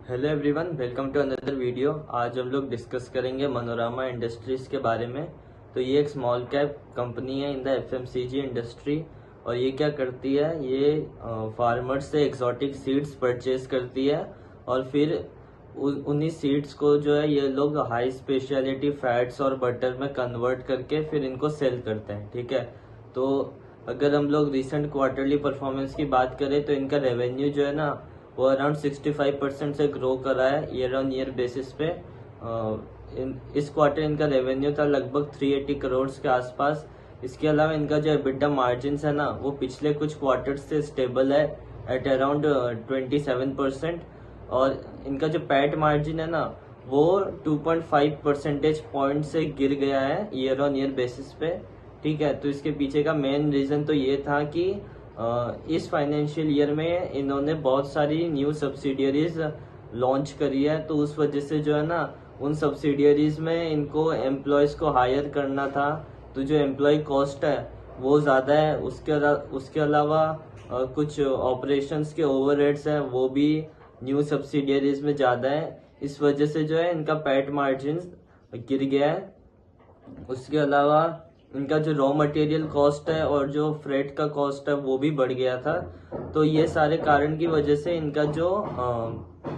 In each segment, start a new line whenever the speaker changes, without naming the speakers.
Hello everyone, welcome to another video. आज हम लोग डिस्कस करेंगे मनोरमा इंडस्ट्रीज के बारे में। तो ये एक स्मॉल कैप कंपनी है इन द एफएमसीजी इंडस्ट्री। और ये क्या करती है, ये फार्मर्स से एक्सोटिक सीड्स परचेज करती है और फिर उन्हीं सीड्स को जो है ये लोग हाई स्पेशलिटी फैट्स और बटर में कन्वर्ट करके फिर इनको सेल करते हैं। ठीक है, तो अगर हम लोग रिसेंट क्वार्टरली परफॉर्मेंस की बात करें तो इनका रेवेन्यू जो है ना वो अराउंड 65% से ग्रो कर रहा है ईयर ऑन ईयर बेसिस पे। इस क्वार्टर इनका रेवेन्यू था लगभग 380 करोड़ के आसपास। इसके अलावा इनका जो एबिटा मार्जिन है ना वो पिछले कुछ क्वार्टर से स्टेबल है एट अराउंड 27%। और इनका जो पैट मार्जिन है ना वो 2.5 परसेंटेज पॉइंट से गिर गया है ईयर ऑन ईयर बेसिस पे। ठीक है, तो इसके पीछे का मेन रीजन तो ये था कि इस फाइनेंशियल ईयर में इन्होंने बहुत सारी न्यू सब्सिडियरीज लॉन्च करी है। तो उस वजह से जो है ना उन सब्सिडियरीज में इनको एम्प्लॉयज को हायर करना था, तो जो एम्प्लॉय कॉस्ट है वो ज्यादा है। उसके अलावा कुछ ऑपरेशंस के ओवरहेड्स हैं वो भी न्यू सब्सिडियरीज में ज्यादा है। इस वजह से जो है इनका पैट मार्जिन गिर गया है। उसके अलावा इनका जो रॉ मटेरियल कॉस्ट है और जो फ्रेट का कॉस्ट है वो भी बढ़ गया था। तो ये सारे कारण की वजह से इनका जो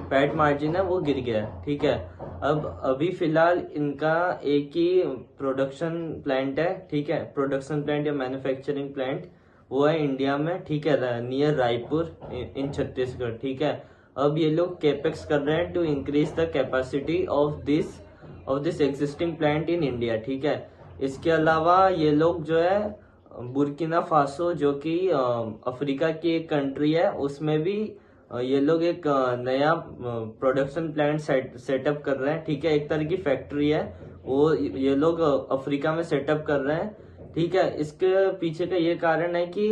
पैट मार्जिन है वो गिर गया है। ठीक है, अब अभी फिलहाल इनका एक ही प्रोडक्शन प्लांट है। ठीक है, प्रोडक्शन प्लांट या मैन्युफैक्चरिंग प्लांट वो है इंडिया में। ठीक है, नियर रायपुर इन छत्तीसगढ़। ठीक है, अब ये लोग केपेक्स कर रहे हैं to increase the capacity of this existing plant in India. ठीक है, इसके अलावा ये लोग जो है बुर्किना फासो जो कि अफ्रीका की एक कंट्री है उसमें भी ये लोग एक नया प्रोडक्शन प्लांट सेटअप कर रहे हैं। ठीक है, एक तरह की फैक्ट्री है वो ये लोग अफ्रीका में सेटअप कर रहे हैं। ठीक है, इसके पीछे का ये कारण है कि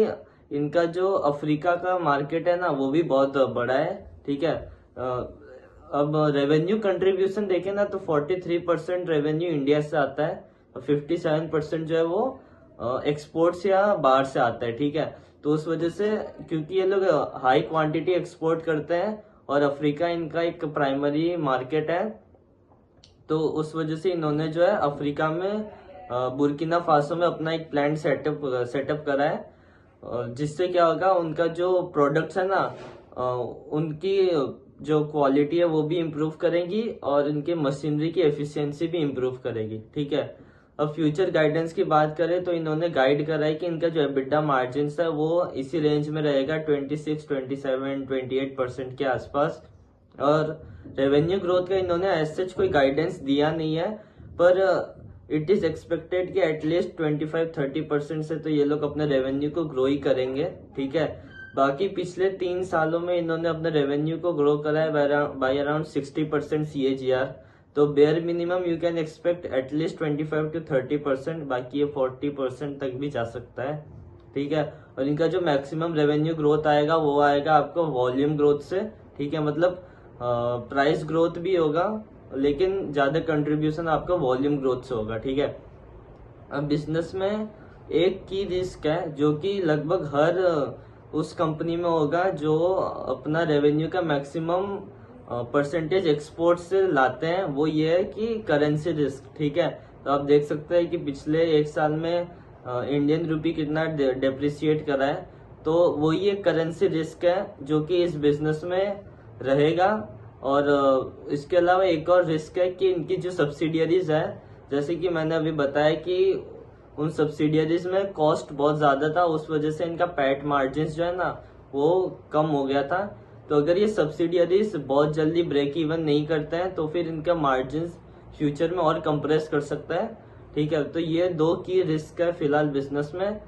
इनका जो अफ्रीका का मार्केट है ना वो भी बहुत बड़ा है। ठीक है, अब रेवेन्यू कंट्रीब्यूशन देखें ना तो 43% रेवेन्यू इंडिया से आता है, 57% जो है वो एक्सपोर्ट या बाहर से आता है। ठीक है, तो उस वजह से क्योंकि ये लोग हाई क्वांटिटी एक्सपोर्ट करते हैं और अफ्रीका इनका एक प्राइमरी मार्केट है, तो उस वजह से इन्होंने जो है अफ्रीका में बुर्किना फासो में अपना एक प्लांट सेटअप करा है। जिससे क्या होगा, उनका जो प्रोडक्ट्स है ना उनकी जो क्वालिटी है वो भी इम्प्रूव करेगी और इनके मशीनरी की एफिशिएंसी भी इम्प्रूव करेगी। ठीक है, अब फ्यूचर गाइडेंस की बात करें तो इन्होंने गाइड करा है कि इनका जो एबिटा मार्जिन है वो इसी रेंज में रहेगा 26, 27, 28% के आसपास। और रेवेन्यू ग्रोथ का इन्होंने एज सच कोई गाइडेंस दिया नहीं है, पर इट इज एक्सपेक्टेड कि एटलीस्ट 25-30% से तो ये लोग अपने रेवेन्यू को ग्रो ही करेंगे। ठीक है, बाकी पिछले 3 सालों में इन्होंने अपने रेवेन्यू को ग्रो करा है बाय अराउंड 60% CAGR। तो bare minimum you can expect at least 25-30%, बाकी ये 40% तक भी जा सकता है। ठीक है, और इनका जो मैक्सिमम रेवेन्यू ग्रोथ आएगा वो आएगा आपको वॉल्यूम ग्रोथ से। ठीक है, मतलब प्राइस ग्रोथ भी होगा लेकिन ज्यादा कंट्रीब्यूशन आपका वॉल्यूम ग्रोथ से होगा। ठीक है, अब बिजनेस में एक की रिस्क है जो कि लगभग हर उस कंपनी में होगा जो अपना रेवेन्यू का मैक्सिमम परसेंटेज एक्सपोर्ट से लाते हैं, वो ये है कि करेंसी रिस्क। ठीक है, तो आप देख सकते हैं कि पिछले 1 साल में इंडियन रुपी कितना डेप्रिसिएट करा है। तो वो ये करेंसी रिस्क है जो कि इस बिजनेस में रहेगा। और इसके अलावा एक और रिस्क है कि इनकी जो सब्सिडियरीज है, जैसे कि मैंने अभी बताया कि उन सब्सिडियरीज में कॉस्ट बहुत ज्यादा था, उस वजह से इनका पैट मार्जिन जो है ना वो कम हो गया था। तो अगर ये सब्सिडियरीज बहुत जल्दी ब्रेक इवन नहीं करते हैं तो फिर इनका मार्जिन फ्यूचर में और कंप्रेस कर सकता है। ठीक है, तो ये 2 की रिस्क है फिलहाल बिजनेस में।